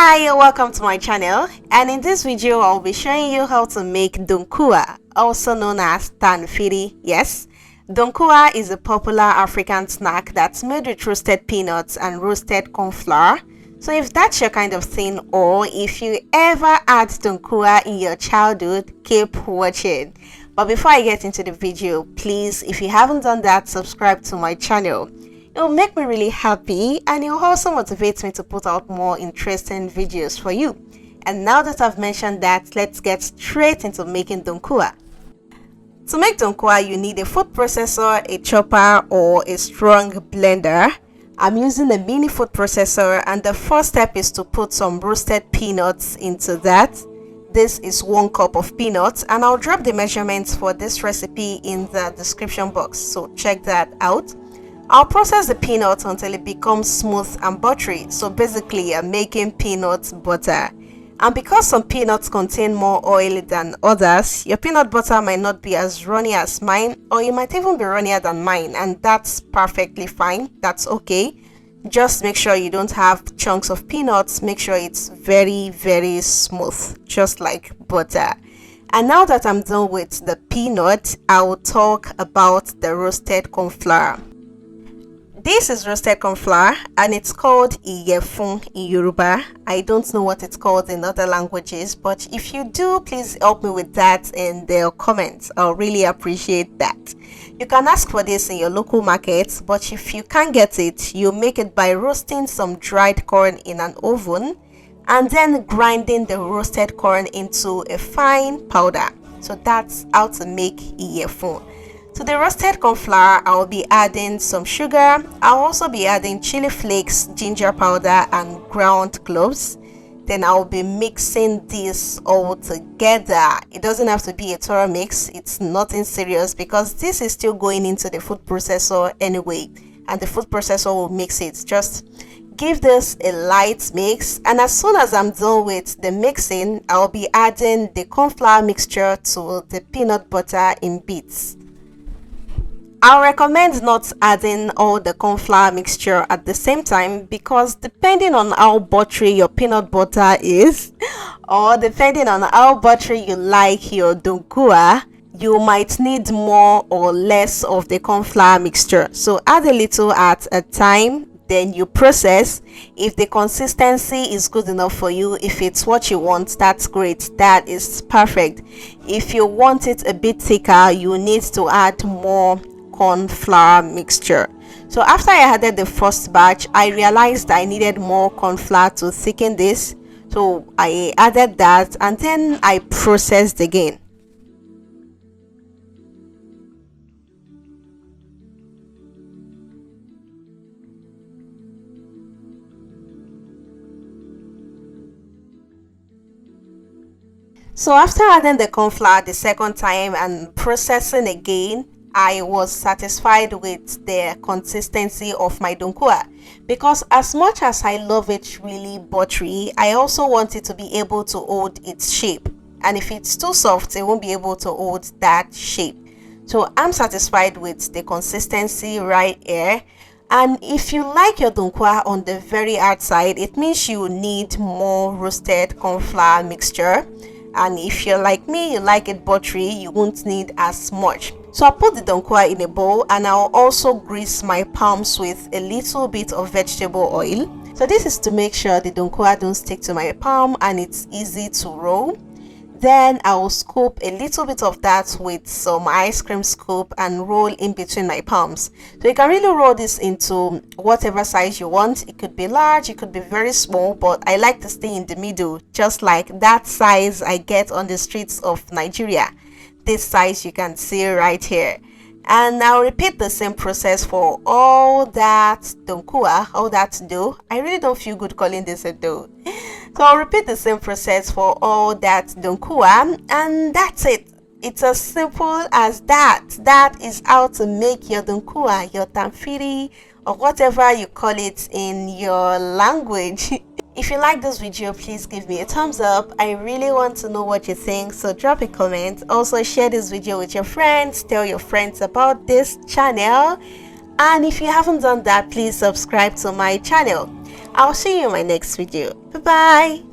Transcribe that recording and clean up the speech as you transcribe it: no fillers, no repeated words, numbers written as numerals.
Hi, welcome to my channel, and in this video I'll be showing you how to make Donkwa, also known as Tanfiri. Yes, Donkwa is a popular African snack that's made with roasted peanuts and roasted corn flour. So if that's your kind of thing, or if you ever had Donkwa in your childhood, keep watching. But before I get into the video, please, if you haven't done that, subscribe to my channel. It will make me really happy, and it will also motivate me to put out more interesting videos for you. And now that I've mentioned that, let's get straight into making Donkwa. To make Donkwa, you need a food processor, a chopper, or a strong blender. I'm using a mini food processor, and the first step is to put some roasted peanuts into that. This is 1 cup of peanuts, and I'll drop the measurements for this recipe in the description box, so check that out. I'll process the peanuts until it becomes smooth and buttery, so basically I'm making peanut butter. And because some peanuts contain more oil than others, your peanut butter might not be as runny as mine, or it might even be runnier than mine, and that's perfectly fine. That's okay. Just make sure you don't have chunks of peanuts. Make sure it's very smooth, just like butter. And now that I'm done with the peanut, I will talk about the roasted corn flour. This is roasted corn flour, and it's called iyefun in Yoruba. I don't know what it's called in other languages, but if you do, please help me with that in the comments. I'll really appreciate that. You can ask for this in your local market, but if you can't get it, you make it by roasting some dried corn in an oven and then grinding the roasted corn into a fine powder. So that's how to make iyefun. To the roasted corn flour, I'll be adding some sugar. I'll also be adding chili flakes, ginger powder, and ground cloves. Then I'll be mixing this all together. It doesn't have to be a thorough mix. It's nothing serious because this is still going into the food processor anyway, and the food processor will mix it. Just give this a light mix, and as soon as I'm done with the mixing, I'll be adding the corn flour mixture to the peanut butter in bits. I recommend not adding all the corn flour mixture at the same time, because depending on how buttery your peanut butter is, or depending on how buttery you like your Donkwa, you might need more or less of the corn flour mixture. So add a little at a time, then you process. If the consistency is good enough for you, if it's what you want, that's great. That is perfect. If you want it a bit thicker, you need to add more corn flour mixture. So after I added the first batch, I realized I needed more corn flour to thicken this, so I added that, and then I processed again. So after adding the corn flour the second time and processing again, I was satisfied with the consistency of my Donkwa, because as much as I love it really buttery, I also want it to be able to hold its shape, and if it's too soft, it won't be able to hold that shape. So I'm satisfied with the consistency right here. And if you like your Donkwa on the very outside, it means you need more roasted corn flour mixture. And if you're like me, you like it buttery, you won't need as much. So I'll put the Donkwa in a bowl, and I'll also grease my palms with a little bit of vegetable oil. So this is to make sure the Donkwa don't stick to my palm and it's easy to roll. Then I will scoop a little bit of that with some ice cream scoop and roll in between my palms. So you can really roll this into whatever size you want. It could be large, it could be very small, but I like to stay in the middle, just like that size I get on the streets of Nigeria. This size you can see right here. And I'll repeat the same process for all that Donkwa, all that dough. I really don't feel good calling this a dough. So I'll repeat the same process for all that Donkwa, and that's it. It's as simple as that. That is how to make your Donkwa, your Tanfiri, or whatever you call it in your language. If you like this video, please give me a thumbs up. I really want to know what you think, so drop a comment. Also share this video with your friends. Tell your friends about this channel, and if you haven't done that, please subscribe to my channel. I'll see you in my next video. Bye bye.